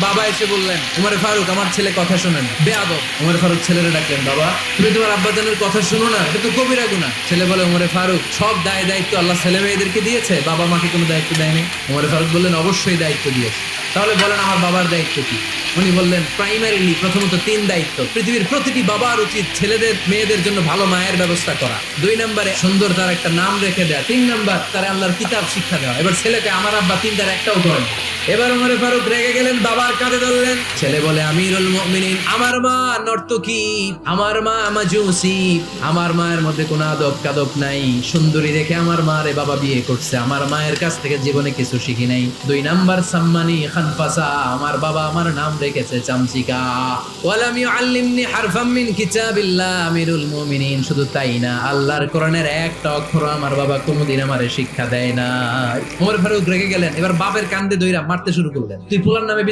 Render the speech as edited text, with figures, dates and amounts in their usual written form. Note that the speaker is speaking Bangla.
বাবা এসে বললেন, উমরে ফারুক আমার ছেলে কথা শোনেন, বেয়াদব। উমরে ফারুক ছেলেরে ডাকলেন, বাবা তুমি তোমার আব্বাজানের কথা শোনো না, এটা তো কবিরা গুনাহ। ছেলে বলে, উমরে ফারুক সব দায় দায়িত্ব আল্লাহ ছেলে মেয়েদেরকে দিয়েছে, বাবা মাকে কোনো দায়িত্ব দেয়নি। উমরে ফারুক বললেন, অবশ্যই দায়িত্ব দিয়েছে। তাহলে বলেন আমার বাবার দায়িত্ব কি? উনি বললেন, প্রাইমারিলি প্রথমত 3 দায়িত্ব। পৃথিবীর প্রতিটি বাবার উচিত ছেলেদের মেয়েদের জন্য ভালো মায়ের ব্যবস্থা করা। 2 নম্বরে সুন্দর তার একটা নাম রেখে দেয়া। 3 নাম্বার তার আল্লাহর কিতাব শিক্ষা দেওয়া। এবার ছেলেকে আমার আব্বা 3টার একটাও করেন। এবার উমরে ফারুক রেগে গেলেন, বাবার কাঁধে ধরলেন। ছেলে বলে, আমিরুল মুমিনিন আমার মা নর্তকী, আমার মা মাজুসি, আমার মায়ের মধ্যে কোনো আদব কাদব নাই, সুন্দরী দেখে আমার মা রে বাবা বিয়ে করছে, আমার মায়ের কাছ থেকে জীবনে কিছু শিখি নাই। 2 নাম্বার সাম্মানি খানফাসা, আমার বাবা আমার নাম রেখেছে চামচিকা। ওয়ালাম ইউআল্লিমনি হারফাম মিন কিতাবিল্লাহ, আমিরুল মুমিনিন শুধু তাই না, আল্লাহর কোরআনের একটা অক্ষর আমার বাবা কোনোদিন আমারে শিক্ষা দেয় না। ওমর ফারুক রেগে গেলেন, এবার বাপের কান্দে দইরা মারতে শুরু করলেন, তুই ফুলার নামে